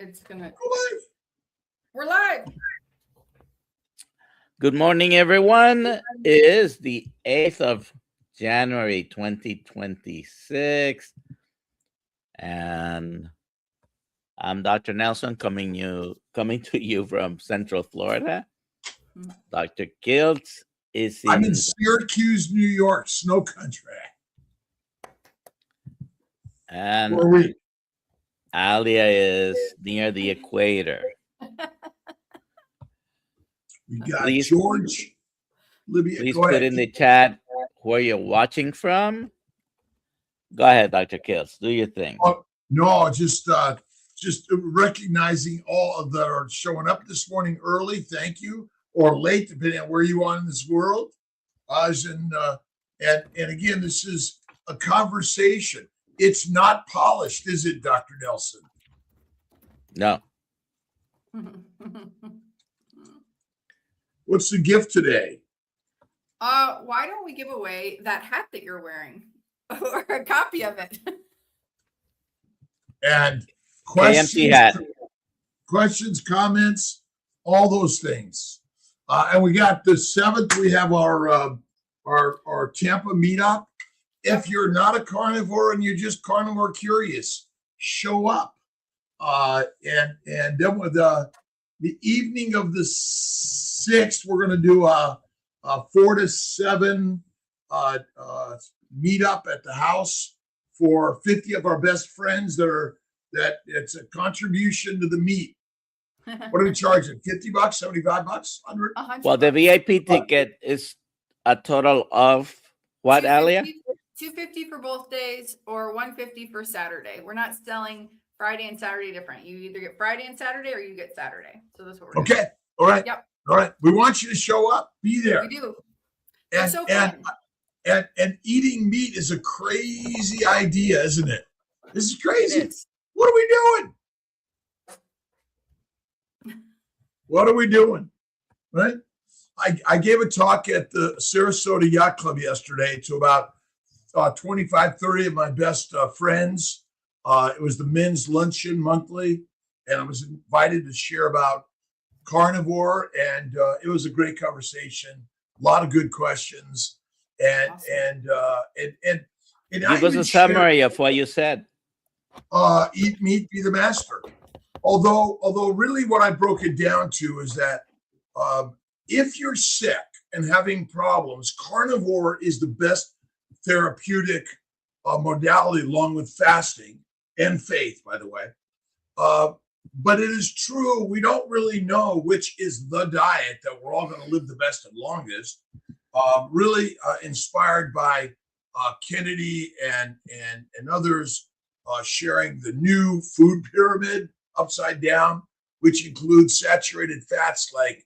It's gonna. We're live. We're live. Good morning, everyone. It is the 8th of January, 2026. And I'm Dr. Nelson coming to you from Central Florida. Dr. Kiltz is I'm in in Syracuse, New York, snow country. and Where are we? Alia is near the equator. We got Please- George, Libya. Please Go put ahead. in the chat where you're watching from. Go ahead, Dr. Kiltz. Do your thing. No, just recognizing all of that are showing up this morning early. Thank you, or late, depending on where you are in this world. And again, this is a conversation. It's not polished, is it, Dr. Nelson? No. What's the gift today? Why don't we give away that hat that you're wearing, or a copy of it? And KMT questions, comments, all those things. And we got the 7th. We have our Tampa meetup. If you're not a carnivore and you're just carnivore curious, show up. And then with the evening of the 6th, we're going to do a 4 to 7 meetup at the house for 50 of our best friends that it's a contribution to the meet. What are we charging? $50, $75, $100? Well, the VIP ticket is a total of what, Alia? $250 for both days, or $150 for Saturday. We're not selling Friday and Saturday different. You either get Friday and Saturday, or you get Saturday. So that's what we're doing. Okay. All right. Yep. All right. We want you to show up. Be there. We do. And, So and, fun. and eating meat is a crazy idea, isn't it? This is It crazy. is. What are we doing? What are we doing? Right? I gave a talk at the Sarasota Yacht Club yesterday to about 25, 30 of my best friends. It was the men's luncheon monthly, and I was invited to share about carnivore, and it was a great conversation. A lot of good questions, and Awesome. Give us a summary of what you said. Eat meat, be the master. Although really what I broke it down to is that if you're sick and having problems, carnivore is the best therapeutic modality, along with fasting and faith, by the way. But it is true, we don't really know which is the diet that we're all going to live the best and longest. Really inspired by Kennedy and others sharing the new food pyramid upside down, which includes saturated fats like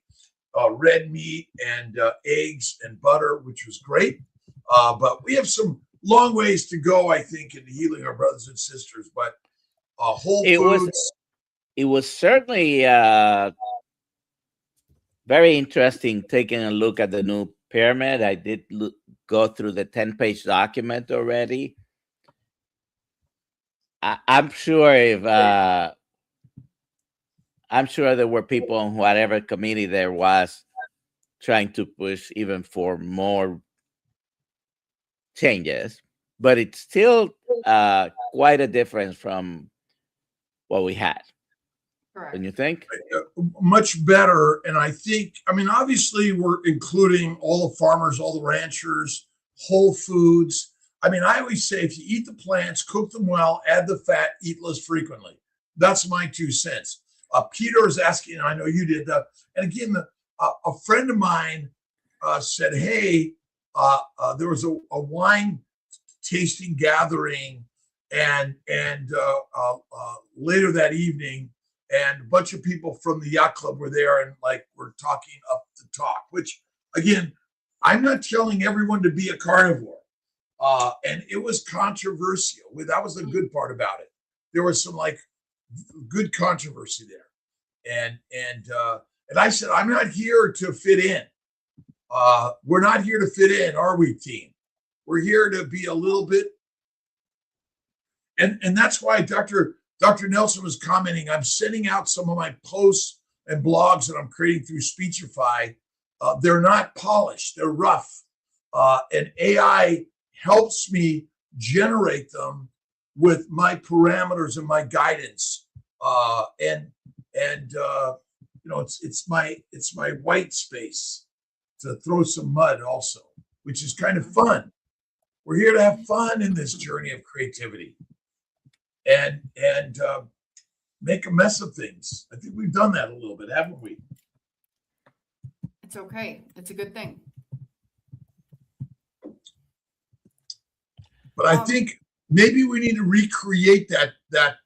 red meat and eggs and butter, which was great. But we have some long ways to go, I think, in healing our brothers and sisters. But whole foods. It was certainly very interesting taking a look at the new pyramid. I did go through the 10-page document already. I'm sure there were people on whatever committee there was trying to push even for more changes, but it's still quite a difference from what we had. Correct. Don't you think? Much better. And I think, obviously we're including all the farmers, all the ranchers, whole foods. I always say, if you eat the plants, cook them well, add the fat, eat less frequently. That's my 2 cents. Peter is asking, and I know you did that. And again, a friend of mine said, hey, there was a wine tasting gathering and later that evening, and a bunch of people from the yacht club were there, and we're talking up the talk, which again, I'm not telling everyone to be a carnivore. And it was controversial. That was the good part about it. There was some good controversy there. And I said, I'm not here to fit in. We're not here to fit in, are we, team? We're here to be a little bit. And that's why Dr. Dr. Nelson was commenting, I'm sending out some of my posts and blogs that I'm creating through Speechify. They're not polished, they're rough. And AI helps me generate them with my parameters and my guidance. It's my white space to throw some mud also, which is kind of fun. We're here to have fun in this journey of creativity and make a mess of things. I think we've done that a little bit, haven't we? It's okay. It's a good thing. But I think maybe we need to recreate that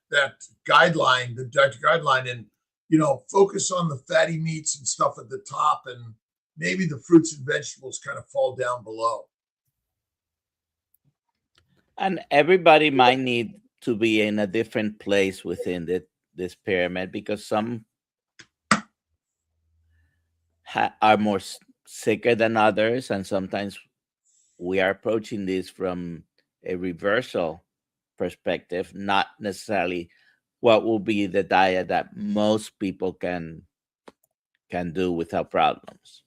guideline, the dietary guideline, and focus on the fatty meats and stuff at the top, and maybe the fruits and vegetables kind of fall down below. And everybody might need to be in a different place within this pyramid, because some are more sicker than others, and sometimes we are approaching this from a reversal perspective, not necessarily what will be the diet that most people can do without problems.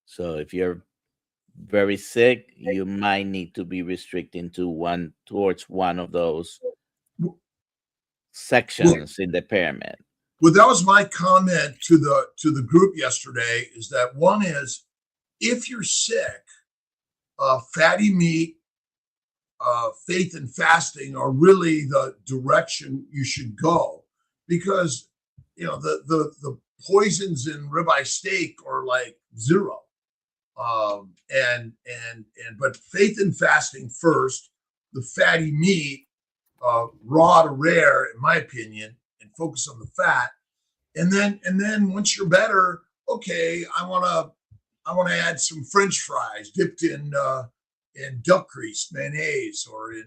So if you're very sick, you might need to be restricting towards one of those sections in the pyramid. Well, that was my comment to the group yesterday, is that one is, if you're sick, fatty meat, faith and fasting are really the direction you should go, because the poisons in ribeye steak are like zero. But faith and fasting first, the fatty meat, raw to rare, in my opinion, and focus on the fat. And then once you're better, okay, I want to add some French fries dipped in duck grease, mayonnaise, or in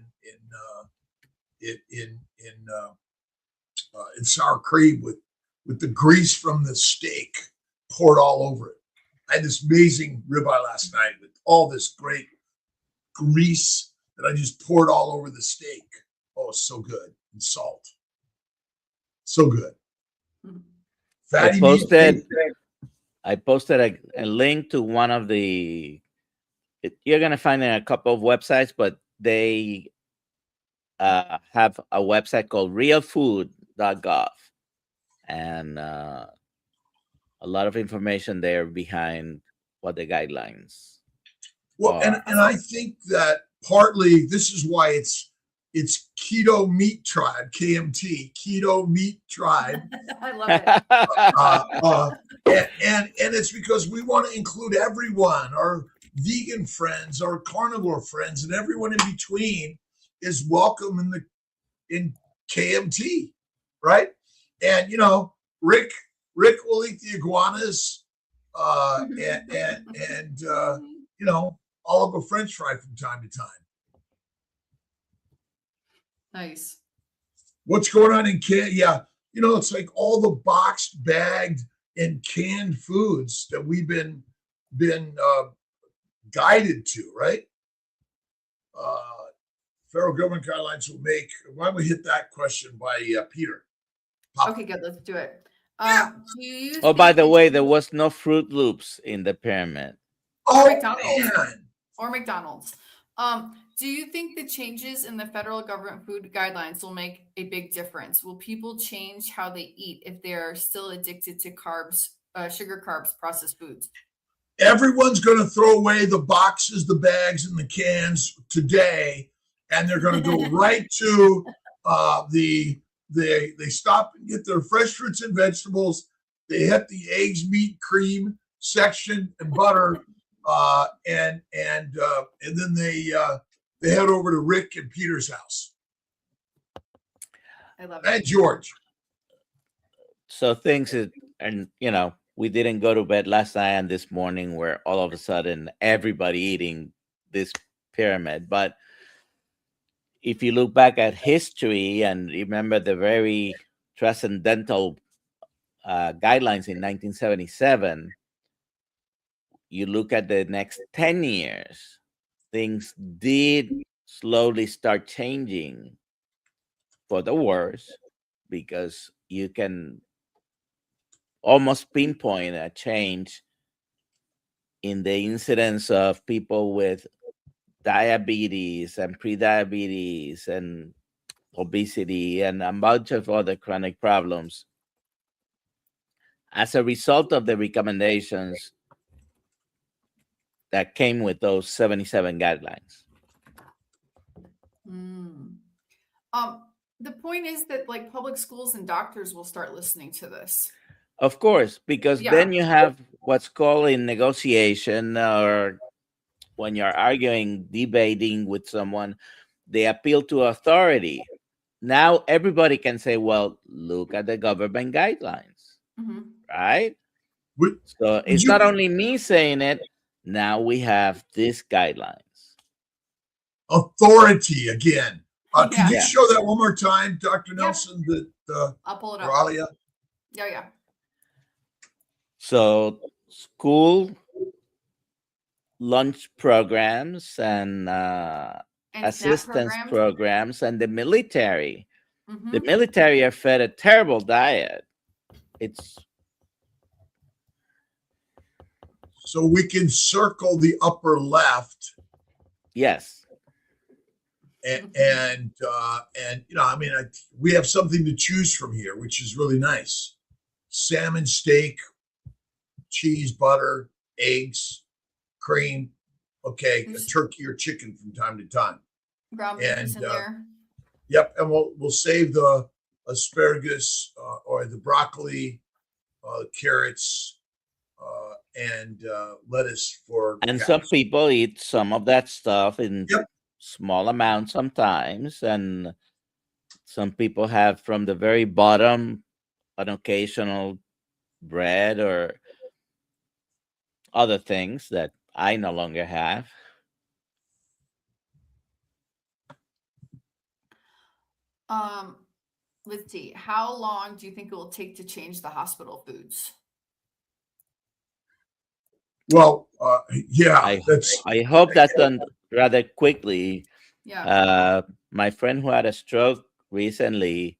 sour cream with the grease from the steak poured all over it. I had this amazing ribeye last night with all this great grease that I just poured all over the steak. Oh, it's so good. And salt. So good. I posted a link to one of the, you're going to find it in a couple of websites, but they have a website called realfood.gov. And a lot of information there behind what the guidelines are. And I think that partly this is why it's Keto Meat Tribe, KMT, Keto Meat Tribe. I love it. And it's because we want to include everyone, our vegan friends, our carnivore friends, and everyone in between is welcome in KMT, right? And Rick will eat the iguanas, and all of a French fry from time to time. Nice. What's going on in can? Yeah, it's like all the boxed, bagged, and canned foods that we've been guided to, right? Federal government guidelines will make. Why don't we hit that question by Peter? Okay, good. Let's do it. Do you by the way, there was no Fruit Loops in the pyramid. Oh, McDonald's. man. Or McDonald's. Do you think the changes in the federal government food guidelines will make a big difference? Will people change how they eat if they are still addicted to carbs, sugar, carbs, processed foods? Everyone's going to throw away the boxes, the bags, and the cans today, and they're going to go right to they stop and get their fresh fruits and vegetables. They hit the eggs, meat, cream section, and butter, and then they head over to Rick and Peter's house. I love it. And George. So things is, and we didn't go to bed last night and this morning where all of a sudden everybody eating this pyramid. But if you look back at history and remember the very transcendental guidelines in 1977, you look at the next 10 years, things did slowly start changing for the worse, because you can almost pinpoint a change in the incidence of people with diabetes and prediabetes and obesity and a bunch of other chronic problems as a result of the recommendations that came with those 77 guidelines. Mm. The point is that like public schools and doctors will start listening to this. Of course, because Yeah. then you have what's called in negotiation, or when you're arguing, debating with someone, they appeal to authority. Now everybody can say, well, look at the government guidelines, Mhm. right? Would, So would it's you, not only me saying it. Now we have these guidelines. authority again. Could Yeah. you Yeah. show that one more time, Dr. Yeah. Nelson, that I'll pull it or up. Alia? Yeah. So school lunch programs and And SNAP assistance programs. programs, and the military. The Mhm. military are fed a terrible diet. It's So we can circle the upper left, yes. and you know, I mean, we have something to choose from here, which is really nice. Salmon steak, cheese, butter, eggs, cream. Okay, a turkey or chicken from time to time. Ground beef is And in there. yep, and we'll save the asparagus or the broccoli, carrots, and lettuce for And cows. some people eat some of that stuff in Yep. small amounts sometimes, and some people have from the very bottom an occasional bread or other things that I no longer have. Let's see. How long do you think it will take to change the hospital foods? Well, yeah, I hope that's done rather quickly. Yeah. My friend who had a stroke recently,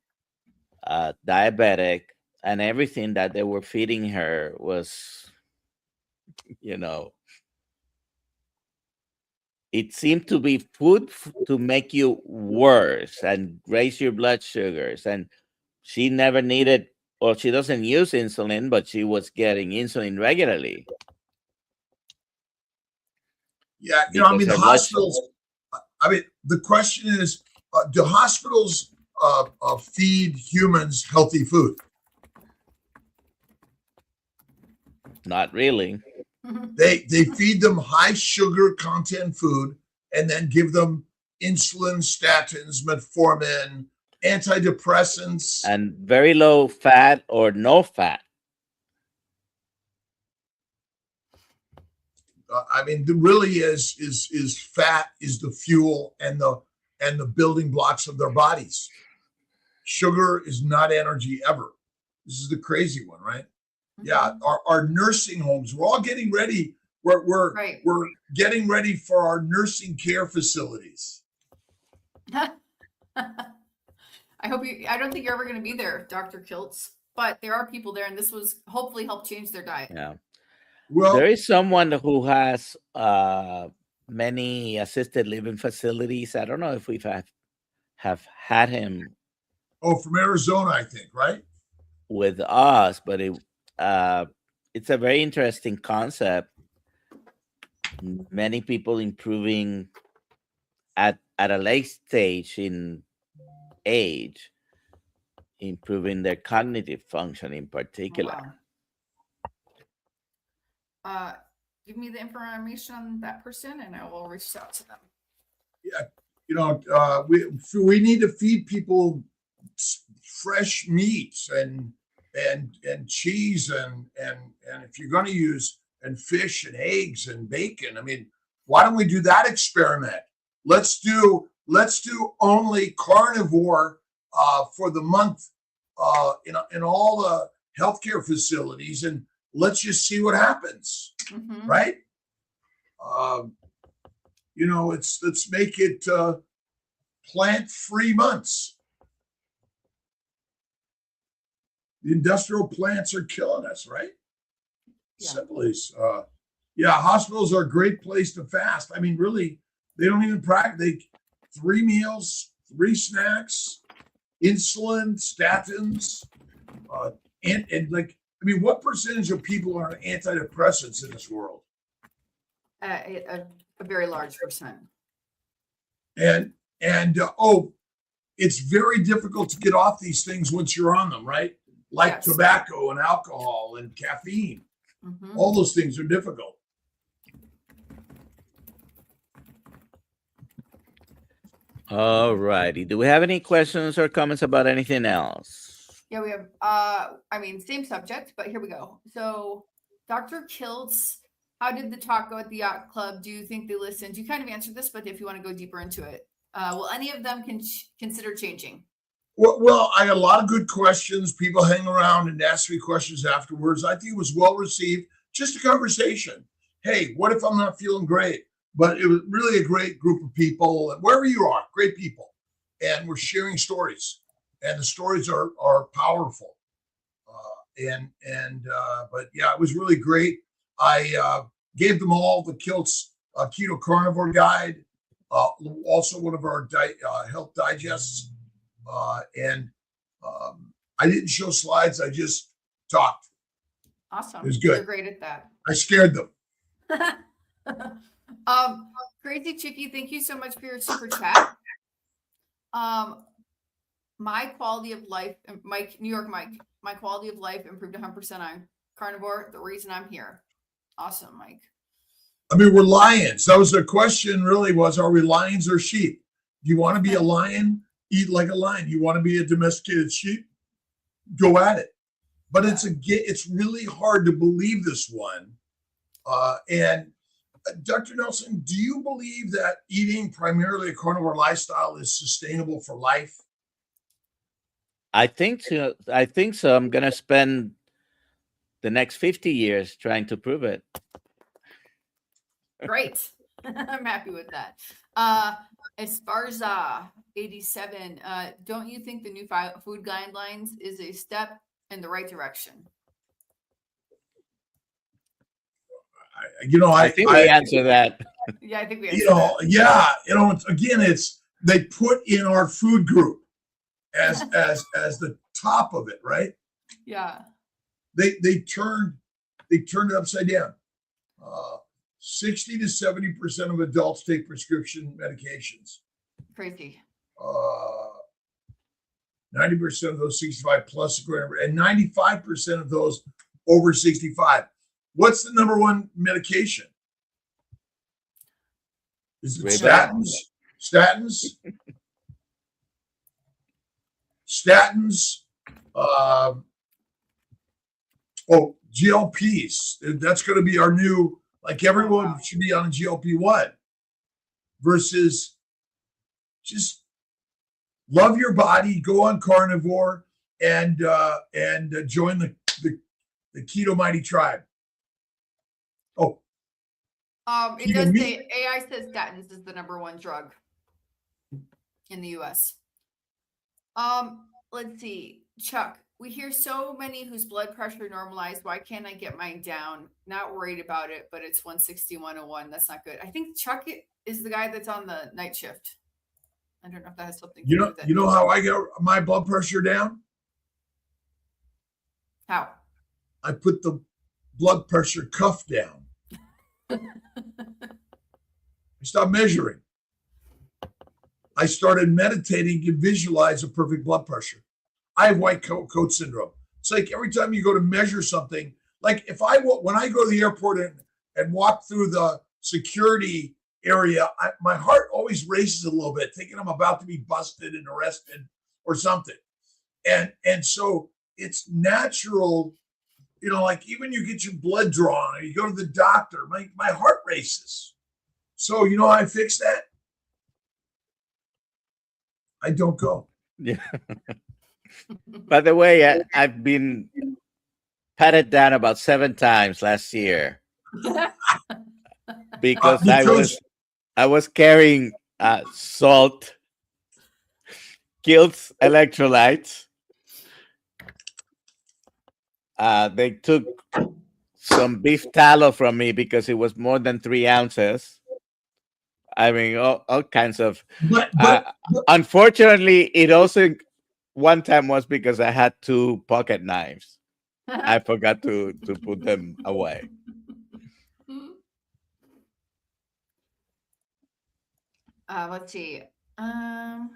diabetic, and everything that they were feeding her was, it seemed to be food to make you worse and raise your blood sugars. And she never needed, or she doesn't use insulin, but she was getting insulin regularly. yeah, you know, I because mean, the her blood hospitals. I mean, the question is, do hospitals feed humans healthy food? Not really. They feed them high sugar content food and then give them insulin, statins, metformin, antidepressants. And very low fat or no fat. I mean, there really is fat is the fuel and the building blocks of their bodies. Sugar is not energy ever. This is the crazy one, right? Yeah, our nursing homes. We're all getting ready. We're Right. we're getting ready for our nursing care facilities. I don't think you're ever going to be there, Dr. Kiltz, but there are people there, and this was hopefully help change their diet. Yeah. Well, There is someone who has many assisted living facilities. I don't know if we've have had him from Arizona, I think, right? with us, but it's a very interesting concept. Many people improving at a late stage in age, improving their cognitive function in particular. Wow. Give me the information on that person, and I will reach out to them. Yeah, you know, we need to feed people fresh meats and cheese and if you're going to use and fish and eggs and bacon. I mean, why don't we do that experiment? Let's do only carnivore for the month in all the healthcare facilities, and let's just see what happens. Right? You know, let's make it plant-free months. The industrial plants are killing us, right? Yeah. Simple as, yeah, hospitals are a great place to fast. I mean, really, they don't even practice. They 3 meals, 3 snacks, insulin, statins, and like, I mean, what percentage of people are on antidepressants in this world? A very large percent. And oh, it's very difficult to get off these things once you're on them, right? Like Yes. tobacco and alcohol and caffeine. Mhm. All those things are difficult. All righty. Do we have any questions or comments about anything else? Yeah, we have, I mean, same subject, but here we go. So, Dr. Kiltz, how did the talk go at the yacht club? Do you think they listened? You kind of answered this, but if you want to go deeper into it, will any of them consider changing? Well, I got a lot of good questions. People hang around and ask me questions afterwards. I think it was well received. Just a conversation. Hey, what if I'm not feeling great? But it was really a great group of people, wherever you are, great people. And we're sharing stories. And the stories are powerful. But yeah, it was really great. I gave them all the Kiltz Keto Carnivore Guide, also one of our health digests. And I didn't show slides. I just talked. Awesome. It was good. You're great at that. I scared them. Crazy Chicky, thank you so much for your super chat. My quality of life, Mike, New York Mike, my quality of life improved 100% on carnivore. The reason I'm here. Awesome, Mike. I mean, we're lions. That was the question really was, are we lions or sheep? Do you want to be a lion? Eat like a lion. You want to be a domesticated sheep? Go at it. But it's really hard to believe this one. And Dr. Nelson, do you believe that eating primarily a carnivore lifestyle is sustainable for life? I think so. I'm going to spend the next 50 years trying to prove it. Great. I'm happy with that. Esparza 87. Don't you think the new food guidelines is a step in the right direction? I think we answer that. Yeah, I think we answer that. Again, it's they put in our food group as the top of it, right? Yeah. They turned it upside down. 60 to 70% of adults take prescription medications. Crazy. 90% of those 65 plus, and 95% of those over 65. What's the number one medication? Is it statins? Statins. GLPs. That's going to be our new, like everyone should be on a GLP-1 versus just love your body, go on carnivore, and join the Keto Mighty Tribe. It does say AI says statins is the number one drug in the US. Let's see, Chuck. We hear so many whose blood pressure normalized. Why can't I get mine down? Not worried about it, but it's 160, 101. That's not good. I think Chuck is the guy that's on the night shift. I don't know if that has something to do with it. You know how I get my blood pressure down? How? I put the blood pressure cuff down. I stopped measuring. I started meditating to visualize a perfect blood pressure. I have white coat syndrome. It's like every time you go to measure something, like when I go to the airport and walk through the security area, my heart always races a little bit, thinking I'm about to be busted and arrested or something. And so it's natural, like even you get your blood drawn or you go to the doctor, my heart races. So you know how I fix that? I don't go. Yeah. By the way, I've been patted down about 7 times last year because I was carrying salt, Kiltz electrolytes, They took some beef tallow from me because it was more than 3 ounces. I mean, all kinds of. But Uh, but Unfortunately, it also one time was because I had 2 pocket knives. I forgot to put them away. Let's see. Um,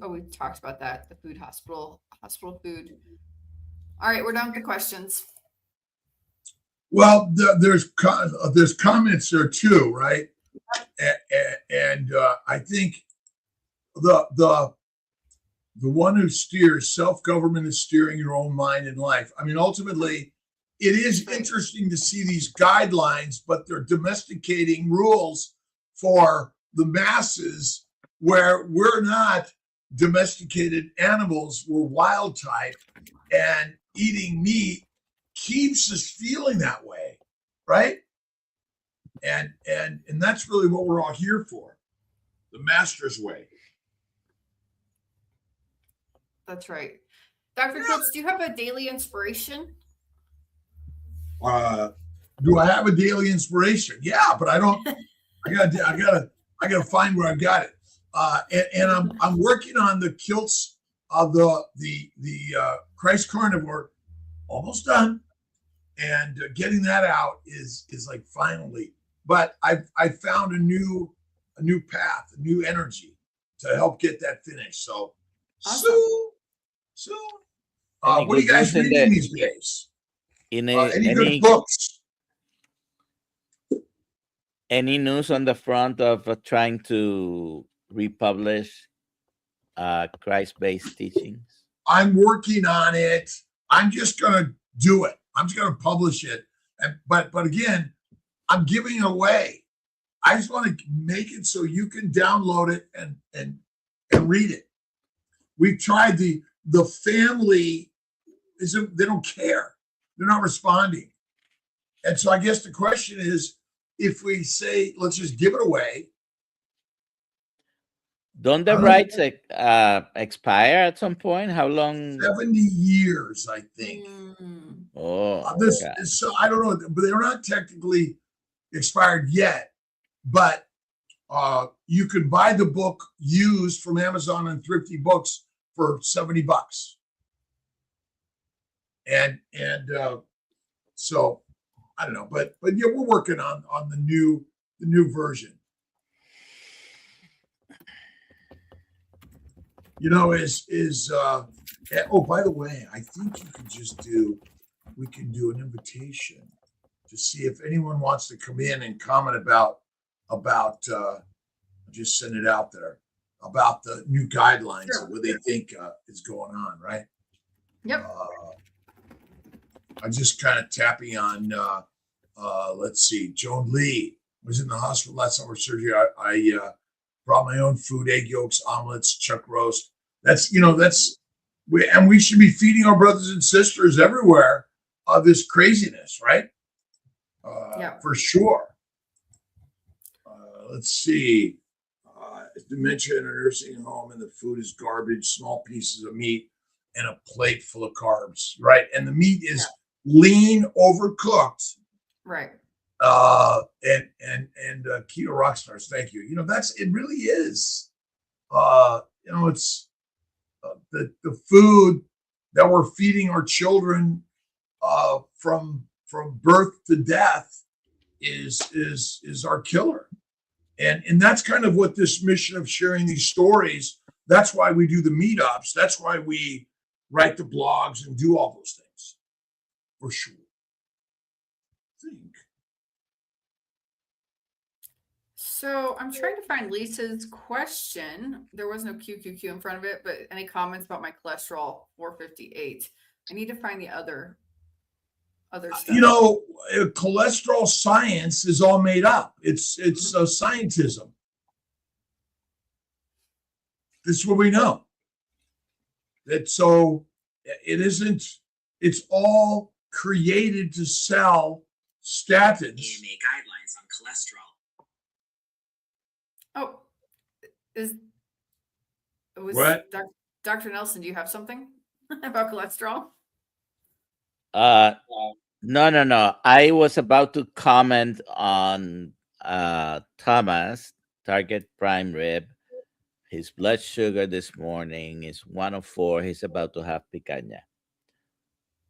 Oh, we talked about that. The food hospital food. All right, we're done with the questions. well, there's comments there too, right? And I think the one who steers self-government is steering your own mind and life. I mean, ultimately, it is interesting to see these guidelines, but they're domesticating rules for the masses where we're not domesticated animals, we're wild type, and eating meat keeps us feeling that way, right? And that's really what we're all here for, the master's way. That's right. Dr. Kiltz, do you have a daily inspiration? Do I have a daily inspiration? Yeah, but I don't. I gotta find where I got it. And I'm working on the Kiltz of the Christ Carnivore, almost done, and getting that out is like finally. But I found a new path, a new energy to help get that finished. So Awesome. soon. Any What are you good guys news in reading the- these days? In Any good books? any news on the front of trying to republish Christ-based teachings? I'm working on it. I'm just gonna do it. I'm just gonna publish it. But again, I'm giving it away. I just want to make it so you can download it and read it. We've tried the family isn't, they don't care. They're not responding. And so I guess the question is, if we say let's just give it away. Don't the rights expire at some point? How long? 70 years, I think. Oh, So I don't know, but they're not technically expired yet. But you could buy the book used from Amazon and Thrifty Books for $70. And so I don't know, but yeah, we're working on the new version. You know, oh, by the way, I think we can do an invitation to see if anyone wants to come in and comment about just send it out there about the new guidelines and what they think is going on, right? Yep. I'm just kind of tapping on let's see, Joan Lee was in the hospital last summer surgery. I brought my own food, egg yolks, omelets, chuck roast. We should be feeding our brothers and sisters everywhere this craziness, right? Yeah, for sure. Let's see. Dementia in a nursing home, and the food is garbage, small pieces of meat, and a plate full of carbs, right? And the meat is lean, overcooked, right. And keto rock stars. Thank you. You know, it really is. It's the food that we're feeding our children from birth to death is our killer. And that's kind of what this mission of sharing these stories, that's why we do the meetups. That's why we write the blogs and do all those things, for sure. I think. So I'm trying to find Lisa's question. There was no QQQ in front of it, but any comments about my cholesterol 458? I need to find the other stuff. You know, cholesterol science is all made up. It's scientism. This is what we know. So it isn't. It's all created to sell statins. AMA guidelines on cholesterol. Oh, was What? Dr. Nelson, do you have something about cholesterol? No. I was about to comment on Thomas, target prime rib. His blood sugar this morning is 104. He's about to have picanha.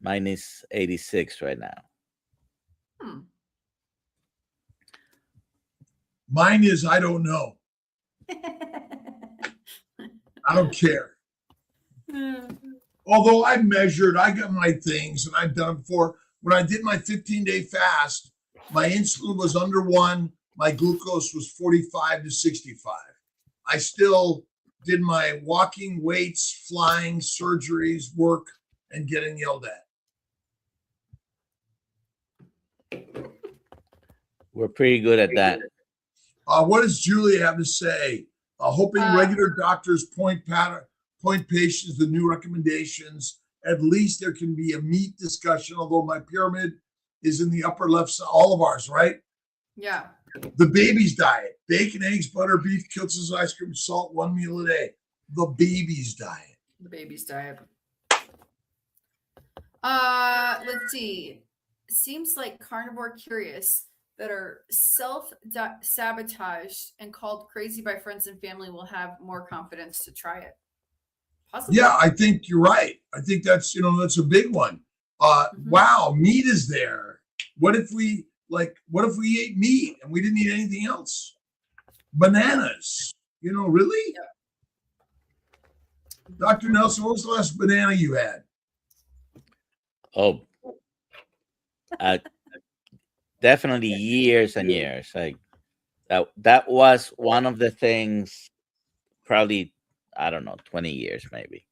Mine is 86 right now. Mine is, I don't know. I don't care. Although I measured, I got my things and I've done before. When I did my 15-day fast, my insulin was under 1. My glucose was 45 to 65. I still did my walking, weights, flying, surgeries, work, and getting yelled at. We're pretty good at that. What does Julia have to say? Hoping regular doctors point patients to new recommendations. At least there can be a meat discussion, although my pyramid is in the upper left side, all of ours, right? Yeah. The baby's diet: bacon, eggs, butter, beef, Kiltz's ice cream, salt, 1 meal a day. The baby's diet. The baby's diet. Let's see. Seems like carnivore curious that are self-sabotaged and called crazy by friends and family will have more confidence to try it. Possibly. Yeah, I think you're right. I think that's a big one. Wow, meat is there. What if we ate meat and we didn't eat anything else? Bananas, really? Yeah. Dr. Nelson, what was the last banana you had? Oh, definitely years and years. Like that was one of the things, probably, I don't know, 20 years maybe.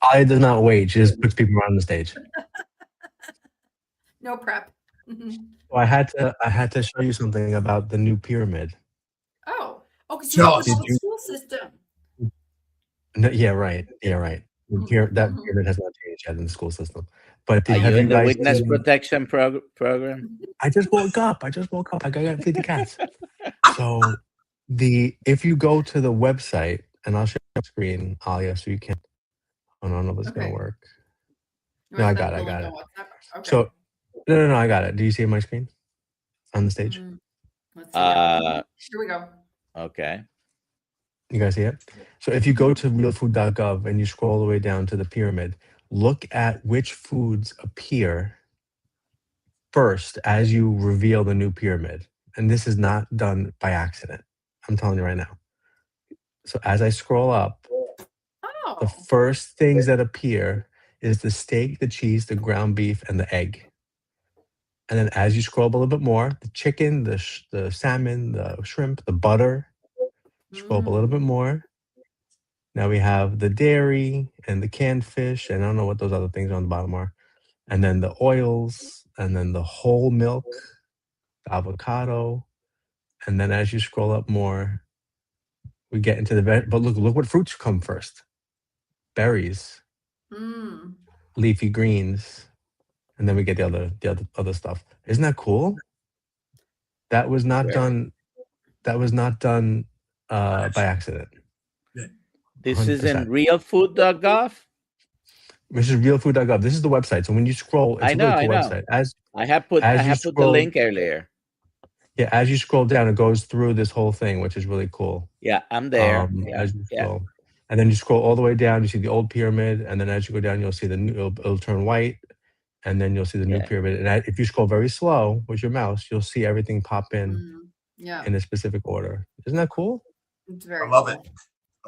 Ali does not wait. She just puts people around the stage. No prep. So I had to show you something about the new pyramid. Oh, because Tell you us. have the school system. No, yeah, right. That pyramid has not changed yet in the school system. But Are have you in the guys witness seen- protection program? I just woke up. I gotta feed the cats. So if you go to the website, and I'll share the screen, Alia, so you can. I don't know if it's gonna Okay. work. You No, want I got to it. send the link on WhatsApp? Okay. So no, I got it. Do you see my screen on the stage? Let's see. Yeah. Here we go. Okay. You guys see it? So if you go to realfood.gov and you scroll all the way down to the pyramid, look at which foods appear first as you reveal the new pyramid. And this is not done by accident. I'm telling you right now. So as I scroll up, the Oh. first things that appear is the steak, the cheese, the ground beef, and the egg. And then as you scroll up a little bit more, the chicken, the salmon, the shrimp, the butter. Scroll up a little bit more. Now we have the dairy and the canned fish, and I don't know what those other things on the bottom are. And then the oils, and then the whole milk, the avocado. And then as you scroll up more, we get into but look what fruits come first. Berries, leafy greens, and then we get the other stuff. Isn't that cool? That was not done. That was not done by accident. This is in 100%. realfood.gov. This is realfood.gov. This is the website. So when you scroll, it's I know, a really cool I know. website. I have put the link earlier. Yeah, as you scroll down, it goes through this whole thing, which is really cool. Yeah, I'm there. As you scroll. And then you scroll all the way down, you see the old pyramid, and then as you go down, you'll see the new, it'll turn white, and then you'll see the new pyramid. And if you scroll very slow with your mouse, you'll see everything pop in in a specific order. Isn't that cool? It's very I love cool. it.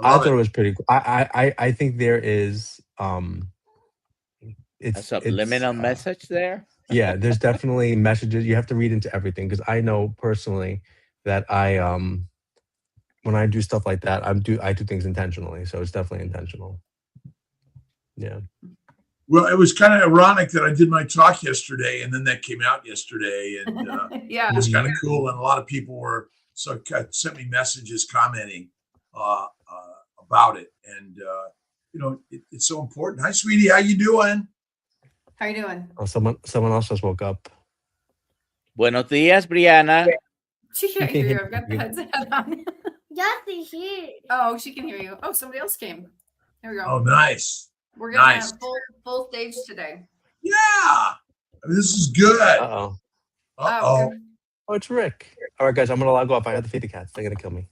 I thought it was pretty cool. I think there is A subliminal message there. Yeah, there's definitely messages. You have to read into everything, because I know personally that when I do stuff like that, I do things intentionally. So it's definitely intentional. Yeah. Well, it was kind of ironic that I did my talk yesterday, and then that came out yesterday, and Yeah. it was kind of cool. And a lot of people sent me messages commenting about it, and it's so important. Hi, sweetie, how you doing? How you doing? Oh, someone else just woke up. Buenos dias, Brianna. She can't hear you. I've got the headset on. Daddy here. Oh, she can hear you. Oh, somebody else came. Here we go. Oh, nice. We're gonna nice. have full stage today. Yeah. I mean, this is good. Uh-oh. Uh-oh. Oh, it's Rick. All right, guys, I'm going to log off. I have to feed the cats. They're going to kill me.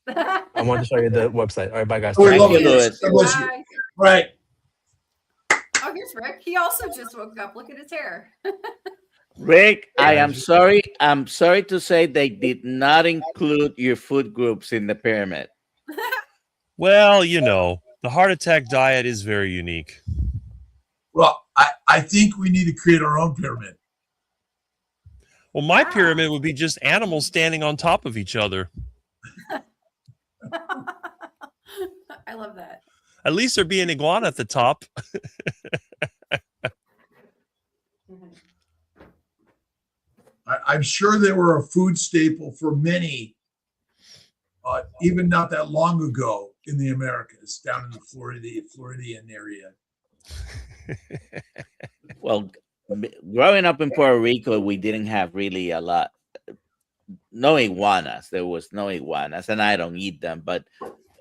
I wanted to show you the website. All right, bye, guys. Oh, we Thank love you, it. Louis. God bless you. Bye. Right. Oh, here's Rick. He also just woke up. Look at his hair. Rick, I am sorry. I'm sorry to say they did not include your food groups in the pyramid. Well, you know, the heart attack diet is very unique. Well, I think we need to create our own pyramid. Well, my pyramid would be just animals standing on top of each other. I love that. At least there'd be an iguana at the top. I'm sure they were a food staple for many, even not that long ago in the Americas, down in the Floridian area. Well, growing up in Puerto Rico, we didn't have really a lot. No iguanas. There was no iguanas, and I don't eat them. But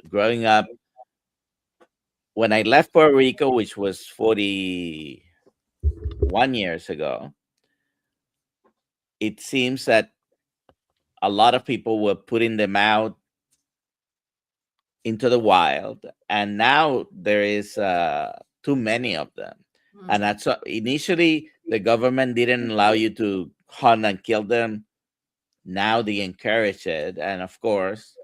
growing up, when I left Puerto Rico, which was 41 years ago, it seems that a lot of people were putting them out into the wild, and now there is too many of them. And that's initially the government didn't allow you to hunt and kill them. Now they encourage it, and of course,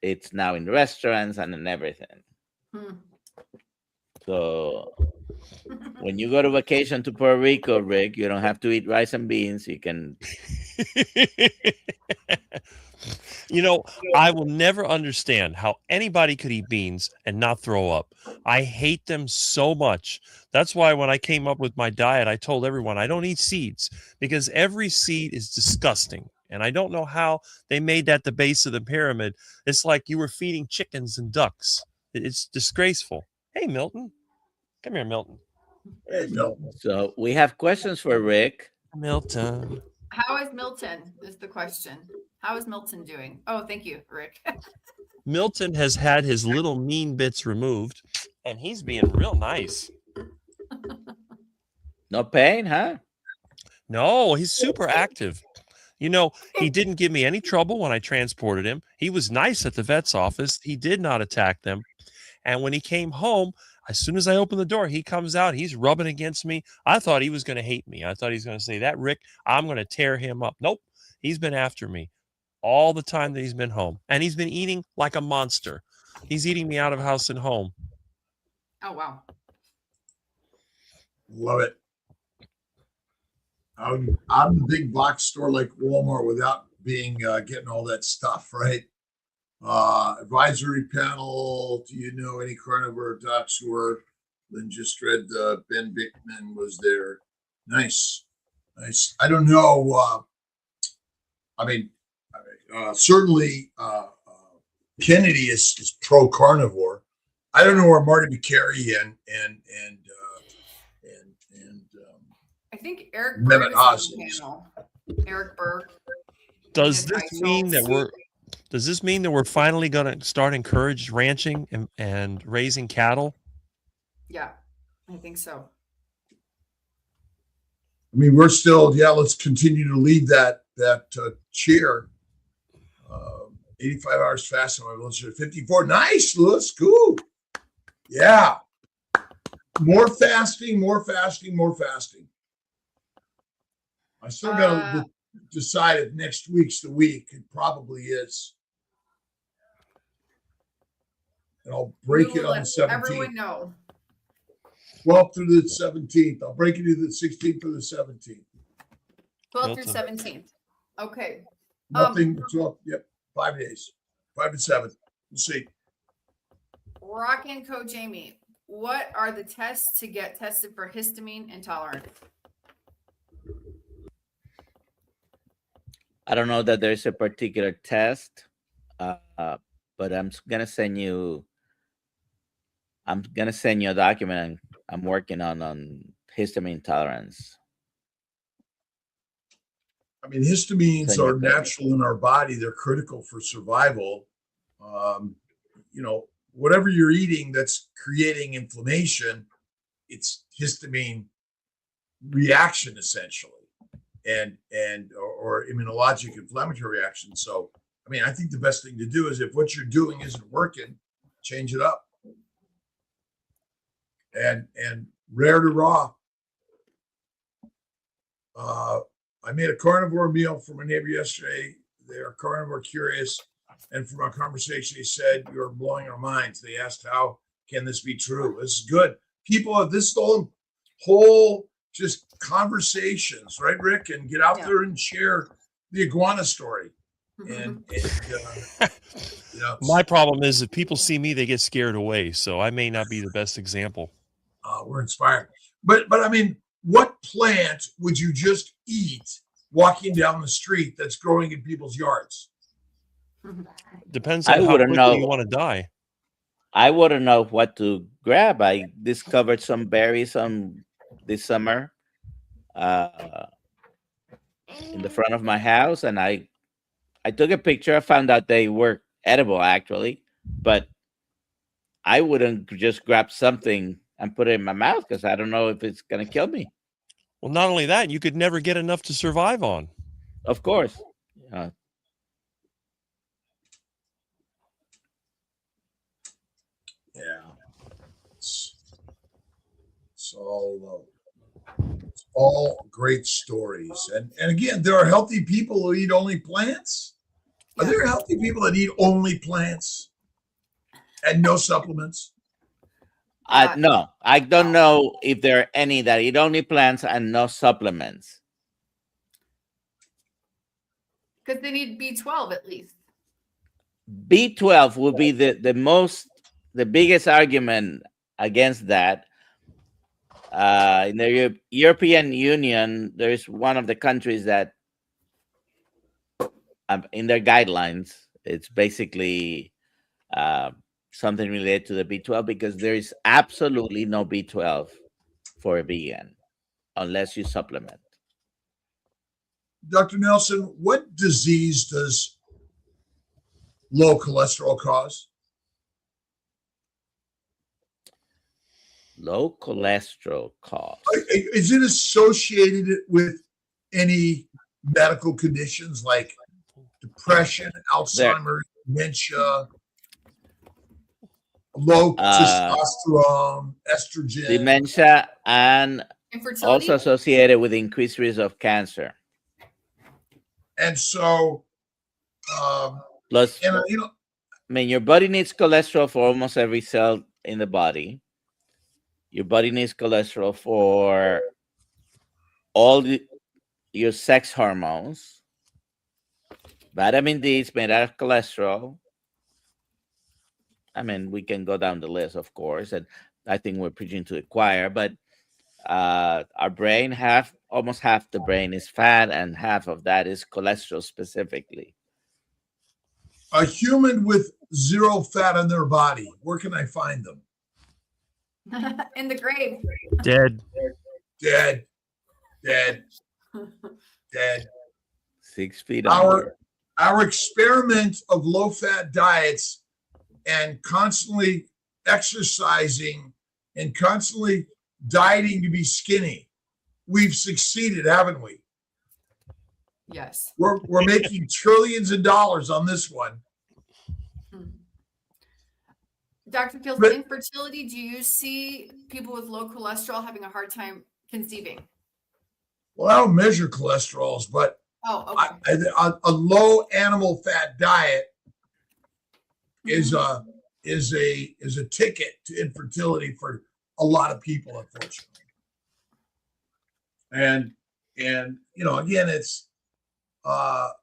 it's now in restaurants and in everything. So when you go to vacation to Puerto Rico, Rick, you don't have to eat rice and beans. You can. You know, I will never understand how anybody could eat beans and not throw up. I hate them so much. That's why when I came up with my diet, I told everyone I don't eat seeds because every seed is disgusting. And I don't know how they made that the base of the pyramid. It's like you were feeding chickens and ducks. It's disgraceful. Hey, Milton. Come here, Milton. Hey, Milton. So we have questions for Rick. Milton. How is Milton? Is the question. How is Milton doing? Oh, thank you, Rick. Milton has had his little mean bits removed, and he's being real nice. No pain, huh? No, he's super active. You know, he didn't give me any trouble when I transported him. He was nice at the vet's office. He did not attack them. And when he came home, as soon as I opened the door, he comes out. He's rubbing against me. I thought he was going to hate me. I thought he was going to say, that Rick, I'm going to tear him up. Nope. He's been after me all the time that he's been home. And he's been eating like a monster. He's eating me out of house and home. Oh, wow. Love it. Out of the big box store like Walmart without being getting all that stuff, right? Advisory panel. Do you know any carnivore docs who are? Then just read Ben Bickman was there. Nice. I don't know. I mean, certainly Kennedy is pro carnivore. I don't know where Marty McCary and I think Eric Mehmet Berg is on Oz the is. panel. Eric Berg. Does And this mean that we're finally going to start encourage ranching and raising cattle? Yeah, I think so. I mean, we're still, let's continue to lead that cheer. 85 hours fasting. My blood sugar 54. Nice, Louis. Cool. Yeah. More fasting. I still got to decide if next week's the week. It probably is. And I'll break it on the 17th. Everyone know. 12th through the 17th. I'll break it to the 16th through the 17th. 12th through 17th. Okay. Nothing. 12, yep. 5 days. 5 and 7. We'll see. Rock and Co. Jamie, what are the tests to get tested for histamine intolerance? I don't know that there's a particular test, but I'm gonna send you a document I'm working on histamine tolerance. I mean, histamines are natural in our body. They're critical for survival. Whatever you're eating that's creating inflammation, it's histamine reaction essentially, and or immunologic inflammatory reaction. So, I think the best thing to do is if what you're doing isn't working, change it up. And rare to raw. I made a carnivore meal for my neighbor yesterday. They're carnivore curious. And from our conversation, he said, "You're blowing our minds." They asked, "How can this be true?" This is good. People have this whole just conversations, right, Rick? And get out there and share the iguana story. And my problem is if people see me, they get scared away. So I may not be the best example. We're inspired. But what plant would you just eat walking down the street that's growing in people's yards? Depends on how quickly you want to die. I wouldn't know what to grab. I discovered some berries this summer in the front of my house, and I took a picture. I found out they were edible, actually, but I wouldn't just grab something and put it in my mouth because I don't know if it's going to kill me. Well, not only that, you could never get enough to survive on. Of course. It's all great stories. And again, there are healthy people who eat only plants. Are there healthy people that eat only plants and no supplements? No, I don't know if there are any that eat only plants and no supplements. Because they need B12 at least. B12 will be the biggest argument against that. In the European Union, there is one of the countries that in their guidelines, it's basically something related to the B12 because there is absolutely no B12 for a vegan unless you supplement. Dr. Nelson, what disease does low cholesterol cause? Low cholesterol cause. Is it associated with any medical conditions like depression, Alzheimer's, dementia, low testosterone, estrogen? Dementia, and Infertility? also associated with increased risk of cancer. And so, plus, your body needs cholesterol for almost every cell in the body. Your body needs cholesterol for all your sex hormones. Vitamin D is made out of cholesterol. We can go down the list, of course, and I think we're preaching to the choir, but our brain, almost half the brain is fat, and half of that is cholesterol specifically. A human with zero fat in their body, where can I find them? In the grave. Dead. 6 feet under. Our experiment of low-fat diets and constantly exercising and constantly dieting to be skinny, we've succeeded, haven't we? Yes. We're making trillions of dollars on this one. Dr. Kiltz, infertility, do you see people with low cholesterol having a hard time conceiving? Well, I don't measure cholesterols, but a low animal fat diet is a ticket to infertility for a lot of people, unfortunately. And again, it's are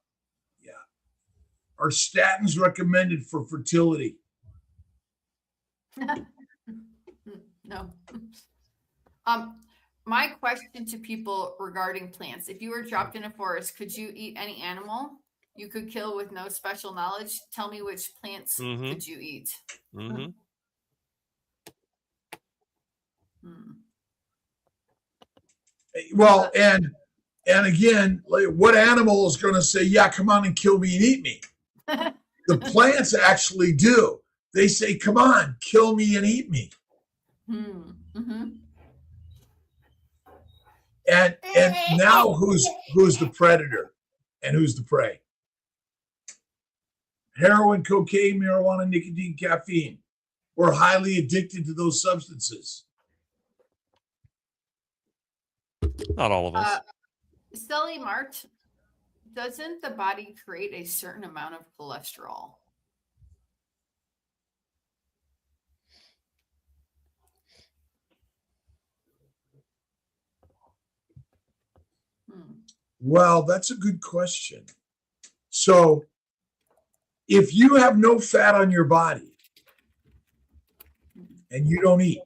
statins recommended for fertility? No. My question to people regarding plants: if you were dropped in a forest, could you eat any animal you could kill with no special knowledge? Tell me which plants could you eat? Well, and again, what animal is going to say, "Yeah, come on and kill me and eat me"? The plants actually do. They say, come on, kill me and eat me. Mm-hmm. And now who's the predator and who's the prey? Heroin, cocaine, marijuana, nicotine, caffeine. We're highly addicted to those substances. Not all of us. Sally Mart, doesn't the body create a certain amount of cholesterol? Well, that's a good question. So if you have no fat on your body and you don't eat,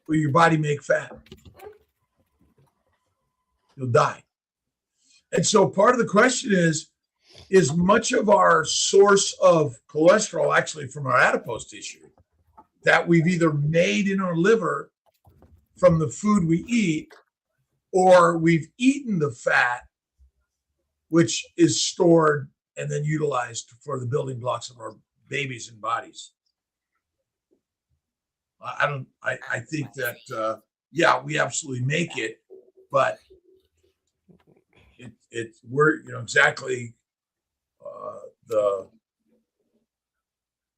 will your body make fat? You'll die. And so part of the question is much of our source of cholesterol actually from our adipose tissue that we've either made in our liver from the food we eat, or we've eaten the fat, which is stored and then utilized for the building blocks of our babies and bodies. I think that, yeah, we absolutely make it, but we're, exactly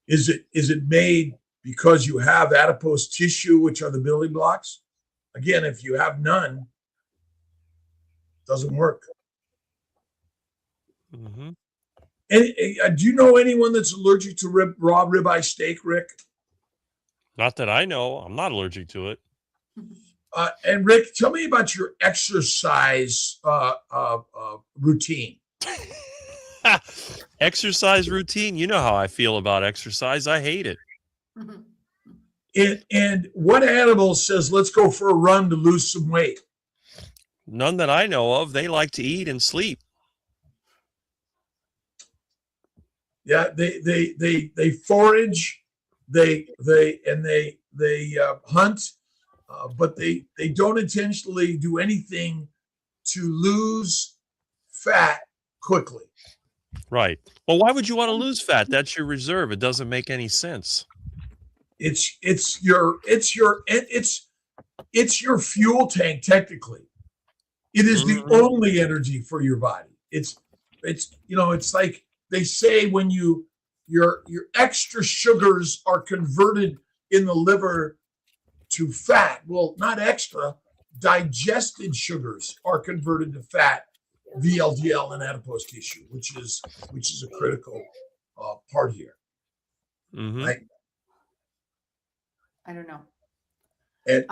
is it made because you have adipose tissue, which are the building blocks? Again, if you have none, doesn't work. Mm-hmm. And do you know anyone that's allergic to raw ribeye steak, Rick? Not that I know. I'm not allergic to it. And Rick, tell me about your exercise routine. Exercise routine. You know how I feel about exercise. I hate it. And what animal says, let's go for a run to lose some weight? None that I know of. They like to eat and sleep. Yeah, they forage, they hunt, but they don't intentionally do anything to lose fat quickly. Right. Well, why would you want to lose fat? That's your reserve. It doesn't make any sense. It's your fuel tank. Technically, it is the only energy for your body. It's like they say when your extra sugars are converted in the liver to fat. Well, not extra, digested sugars are converted to fat, VLDL and adipose tissue, which is a critical part here. Mm-hmm. Right? I don't know. And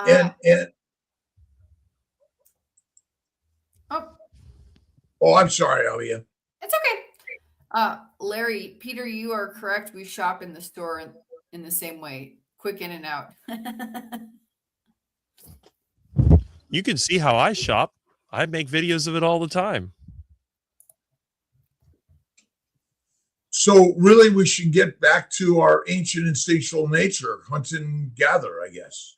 oh, I'm sorry, Alia. It's okay. Larry, Peter, you are correct. We shop in the store in the same way. Quick in and out. You can see how I shop. I make videos of it all the time. So really, we should get back to our ancient instinctual nature, hunt and gather, I guess.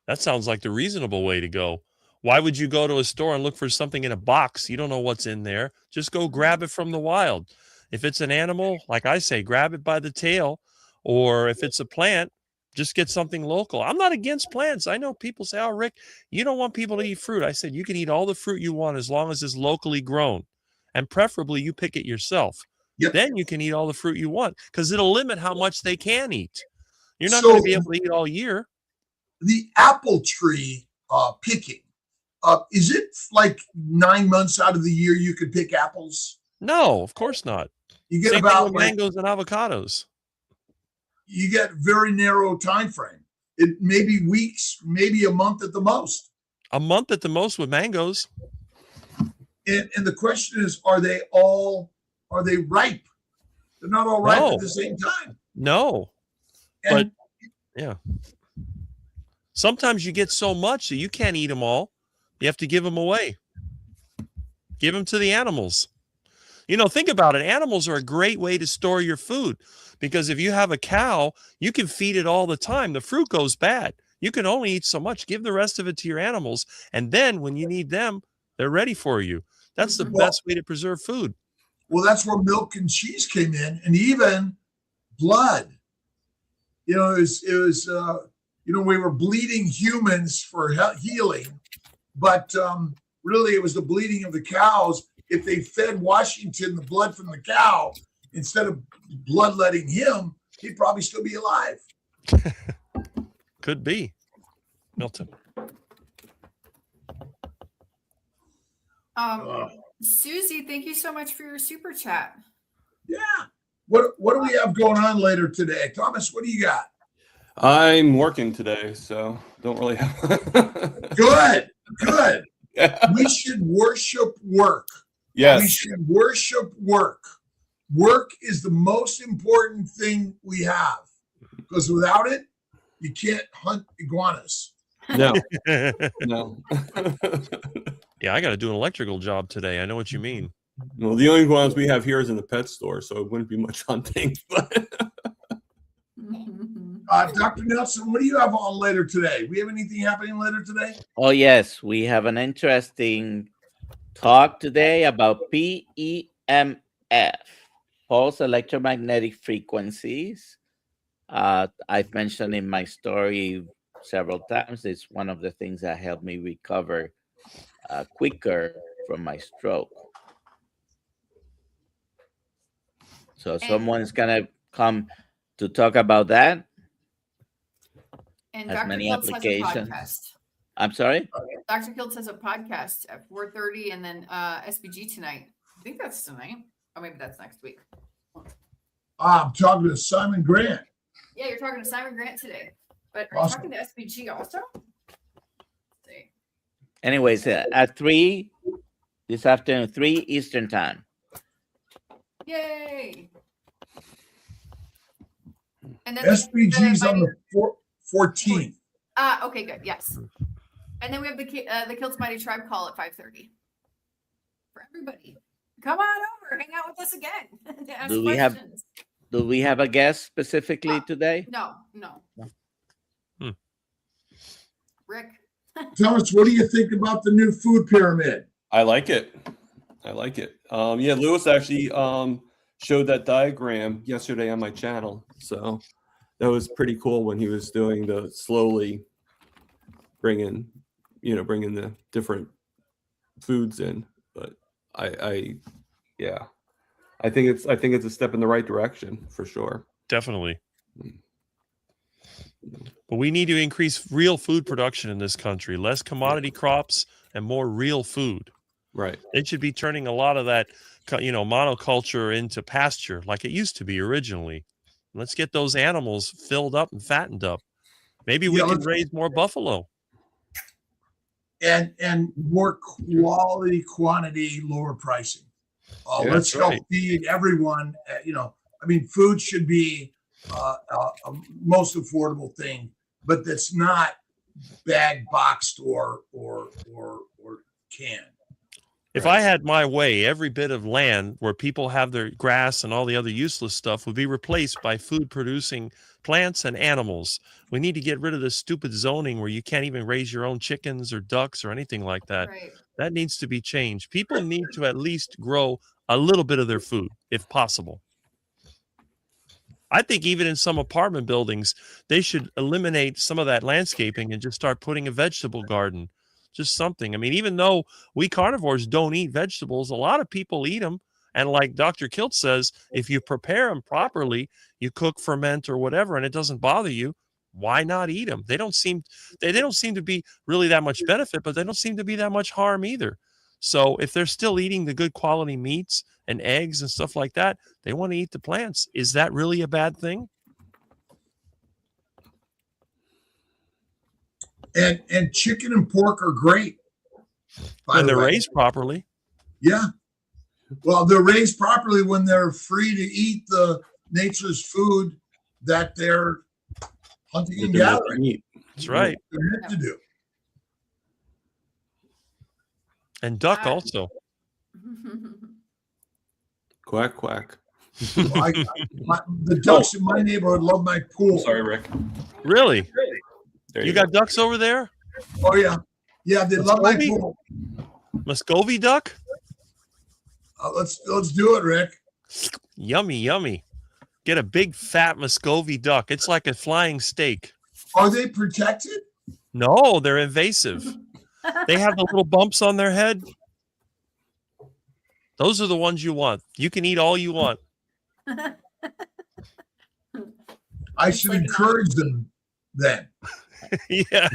That sounds like the reasonable way to go. Why would you go to a store and look for something in a box? You don't know what's in there. Just go grab it from the wild. If it's an animal, like I say, grab it by the tail. Or if it's a plant, just get something local. I'm not against plants. I know people say, oh, Rick, you don't want people to eat fruit. I said, you can eat all the fruit you want as long as it's locally grown. And preferably you pick it yourself. Yep. Then you can eat all the fruit you want because it'll limit how much they can eat. You're not going to be able to eat all year. The apple tree picking, is it like 9 months out of the year you could pick apples? No, of course not. You get Same about thing with mangoes and avocados. You get very narrow time frame. It may be weeks, maybe a month at the most. A month at the most with mangoes. And the question is, are they ripe? They're not all ripe at the same time. No. But yeah. Sometimes you get so much that you can't eat them all. You have to give them away. Give them to the animals. Think about it. Animals are a great way to store your food because if you have a cow, you can feed it all the time. The fruit goes bad. You can only eat so much. Give the rest of it to your animals. And then when you need them, they're ready for you. That's the best way to preserve food. Well, that's where milk and cheese came in, and even blood. It was we were bleeding humans for healing, but really it was the bleeding of the cows. If they fed Washington the blood from the cow instead of bloodletting him, he'd probably still be alive. Could be. Milton. Susie, thank you so much for your super chat. Yeah. What do we have going on later today? Thomas, what do you got? I'm working today, so don't really have. Good. We should worship work. Yes. We should worship work. Work is the most important thing we have, because without it, you can't hunt iguanas. No. No. Yeah, I got to do an electrical job today. I know what you mean. Well, the only ones we have here is in the pet store, so it wouldn't be much hunting. Dr. Nelson, what do you have on later today? We have anything happening later today? Oh, yes. We have an interesting talk today about PEMF, pulse electromagnetic frequencies. I've mentioned in my story several times. It's one of the things that helped me recover quicker from my stroke. So someone's going to come to talk about that. And Has Dr. many Kiltz has a applications. podcast. I'm sorry? Dr. Kiltz has a podcast at 4:30, and then SBG tonight. I think that's tonight. Or maybe that's next week. I'm talking to Simon Grant. Yeah, you're talking to Simon Grant today. But are Awesome. you talking to SBG also? Let's see. Anyways, at 3 this afternoon, 3 Eastern time. Yay! And then SBG's on the 14th. Okay, good. Yes. And then we have the Kiltz Mighty Tribe call at 5:30 for everybody. Come on over, hang out with us again. To ask questions. Do we have a guest specifically today? No. Rick. Thomas, what do you think about the new food pyramid? I like it. Yeah, Lewis actually showed that diagram yesterday on my channel, so that was pretty cool when he was doing the slowly bringing the different foods in. But I think it's a step in the right direction for sure. Definitely. But we need to increase real food production in this country, less commodity crops and more real food. Right. It should be turning a lot of that, monoculture into pasture like it used to be originally. Let's get those animals filled up and fattened up. Maybe we can raise more buffalo. And more quality, quantity, lower pricing. Let's help feed everyone. Food should be a most affordable thing, but that's not bag boxed or canned. If I had my way, every bit of land where people have their grass and all the other useless stuff would be replaced by food-producing plants and animals. We need to get rid of this stupid zoning where you can't even raise your own chickens or ducks or anything like that. Right. That needs to be changed. People need to at least grow a little bit of their food, if possible. I think even in some apartment buildings, they should eliminate some of that landscaping and just start putting a vegetable garden. Just something. I mean, even though we carnivores don't eat vegetables, a lot of people eat them. And like Dr. Kiltz says, if you prepare them properly, you cook, ferment, or whatever, and it doesn't bother you, why not eat them? They don't seem to be really that much benefit, but they don't seem to be that much harm either. So if they're still eating the good quality meats and eggs and stuff like that, they want to eat the plants. Is that really a bad thing? And chicken and pork are great. When they're raised properly. Yeah. Well, they're raised properly when they're free to eat the nature's food that they're hunting and gathering. That's right. They're meant to do. And duck also. Quack, quack. The ducks in my neighborhood love my pool. Sorry, Rick. Really? There You got ducks over there? Oh, yeah. Yeah, they love my pool. Muscovy duck? Let's do it, Rick. Yummy, yummy. Get a big fat Muscovy duck. It's like a flying steak. Are they protected? No, they're invasive. They have the little bumps on their head. Those are the ones you want. You can eat all you want. I should encourage them then. Yeah.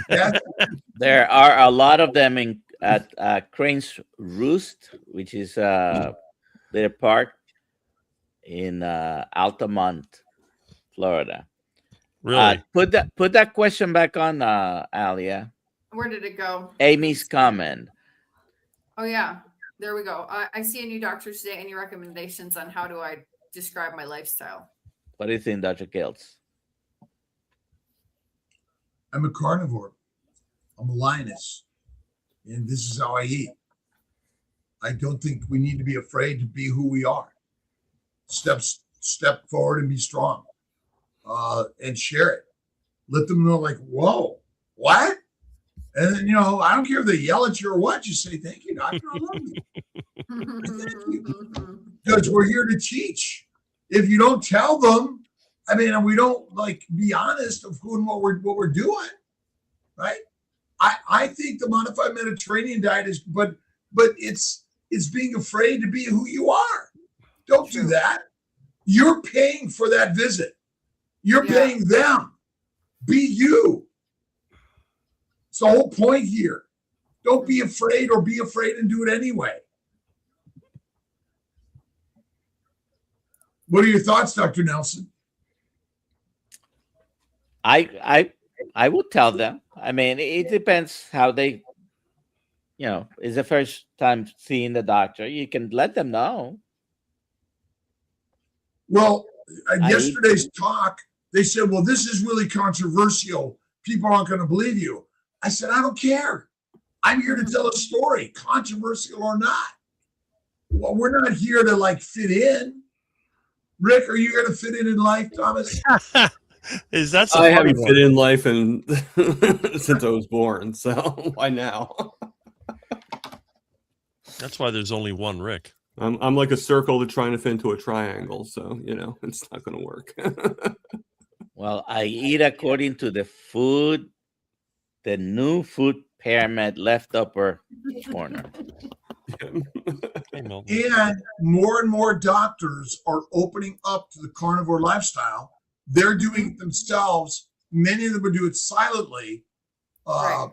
There are a lot of them at Crane's Roost, which is a little park in Altamont, Florida. Really? Put that question back on, Alia. Where did it go? Amy's comment. Oh yeah, there we go. I see a new doctor today. Any recommendations on how do I describe my lifestyle? What do you think, Dr. Kiltz? I'm a carnivore. I'm a lioness. And this is how I eat. I don't think we need to be afraid to be who we are. Step forward and be strong. And share it. Let them know, like, whoa, what? And then, I don't care if they yell at you or what, just say, thank you, doctor, I love you. Thank you. Because we're here to teach. If you don't tell them, and we don't be honest of who and what we're doing, right? I think the modified Mediterranean diet is, but it's being afraid to be who you are. Don't do that. You're paying for that visit. You're paying them. Be you. It's the whole point here. Don't be afraid, or be afraid and do it anyway. What are your thoughts, Dr. Nelson? I would tell them. It depends how they, is the first time seeing the doctor. You can let them know. Well, yesterday's talk, they said, well, this is really controversial. People aren't going to believe you. I said, I don't care. I'm here to tell a story, controversial or not. Well, we're not here to fit in. Rick, are you here to fit in life, Thomas? Is that I haven't fit in life and since I was born, so why now? That's why there's only one Rick. I'm like a circle that's trying to fit into a triangle, so it's not going to work. Well, I eat according to the new food pyramid left upper corner. And more and more doctors are opening up to the carnivore lifestyle. They're doing it themselves. Many of them will do it silently. Right.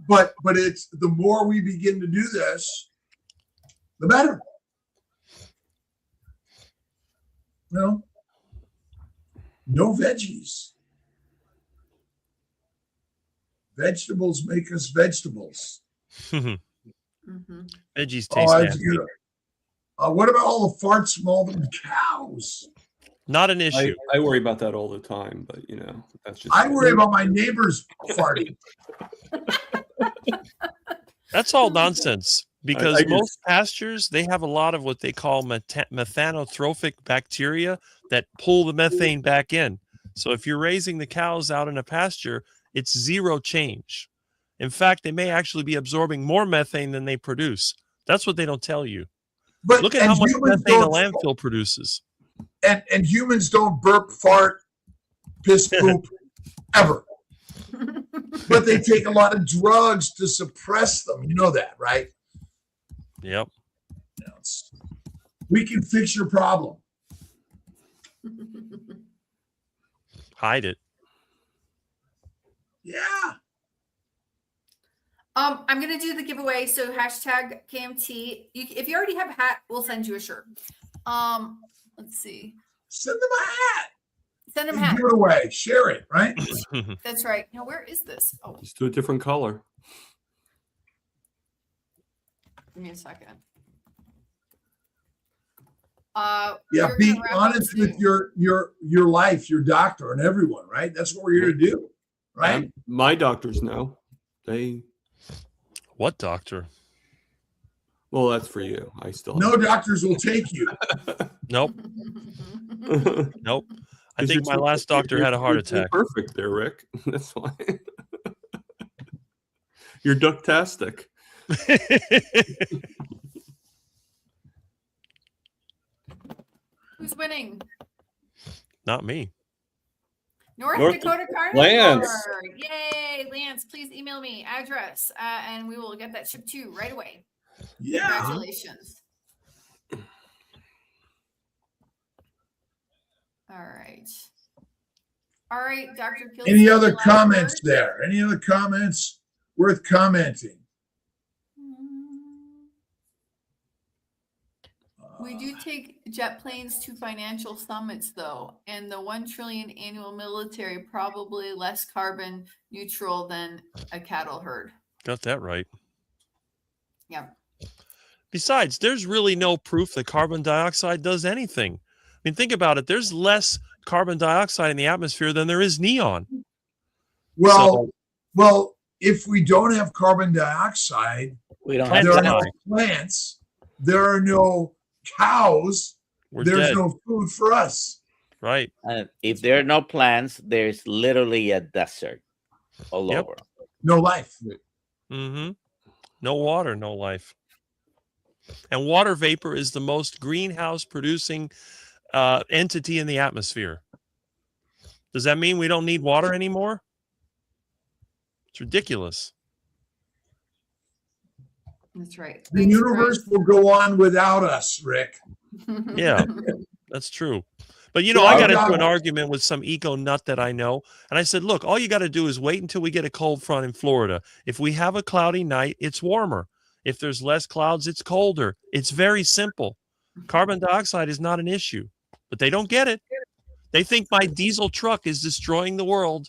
But it's the more we begin to do this, the better. No veggies. Vegetables make us vegetables. Veggies taste nasty. What about all the farts from all the cows? Not an issue. I worry about that all the time, but that's just. I worry about my neighbors farting. That's all nonsense, because most pastures, they have a lot of what they call methanotrophic bacteria that pull the methane back in. So if you're raising the cows out in a pasture, it's zero change. In fact, they may actually be absorbing more methane than they produce. That's what they don't tell you. But look at how much methane a landfill produces. And humans don't burp, fart, piss, poop ever. But they take a lot of drugs to suppress them. You know that, right? Yep. We can fix your problem. Hide it. Yeah. I'm gonna do the giveaway. So hashtag KMT. If you already have a hat, we'll send you a shirt. Let's see. Send them a hat. Send them a hat. Give it away. Share it, right? That's right. Now, where is this? Oh, Just do a different color. give me a second. Be honest with your life, your doctor, and everyone, right? That's what we're here to do, right? My doctors know. What doctor? Well, that's for you. I still no doctors will take you. Nope. Nope. I think my last doctor had a heart attack. Perfect there, Rick. That's why. You're ducktastic. Who's winning? Not me. North North Dakota Carnivore. Lance. Yay, Lance, please email me address and we will get that shipped to you right away. Yeah. Congratulations. All right. All right, Dr. Kiltz. Any other last comments word? there? Any other comments worth commenting? We do take jet planes to financial summits, though, and the 1 trillion annual military probably less carbon neutral than a cattle herd. Got that right. Yeah. Besides, there's really no proof that carbon dioxide does anything. I mean, think about it. There's less carbon dioxide in the atmosphere than there is neon. Well, well, if we don't have carbon dioxide, We don't Plants have there are to. no plants, there are no cows, We're there's dead. no food for us. Right. And if there are no plants, there's literally a desert all Yep. over. No life. Mm-hmm. No water, no life. And water vapor is the most greenhouse producing entity in the atmosphere. Does that mean we don't need water anymore? It's ridiculous. That's right. The universe will go on without us, Rick. Yeah. That's true. But you know, So I I've got into got- an argument with some eco nut that I know, and I said, "Look, all you got to do is wait until we get a cold front in Florida. If we have a cloudy night, it's warmer. If there's less clouds, it's colder. It's very simple. Carbon dioxide is not an issue." But they don't get it. They think my diesel truck is destroying the world,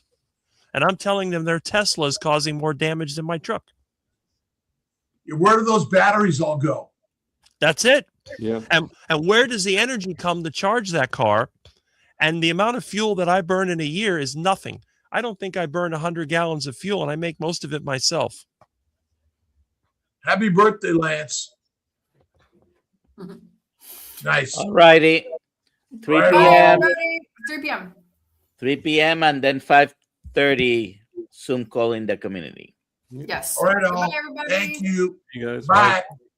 and I'm telling them their Tesla is causing more damage than my truck. Where do those batteries all go? That's it. Yeah. And where does the energy come to charge that car? And the amount of fuel that I burn in a year is nothing. I don't think I burn 100 gallons of fuel, and I make most of it myself. Happy birthday, Lance. Nice. All righty. 3 Right Bye, on. p.m. everybody. 3 p.m. 3 p.m. and then 5:30 Zoom call in the community. Yes. All right, all. Goodbye, everybody. Thank you. You guys. Bye.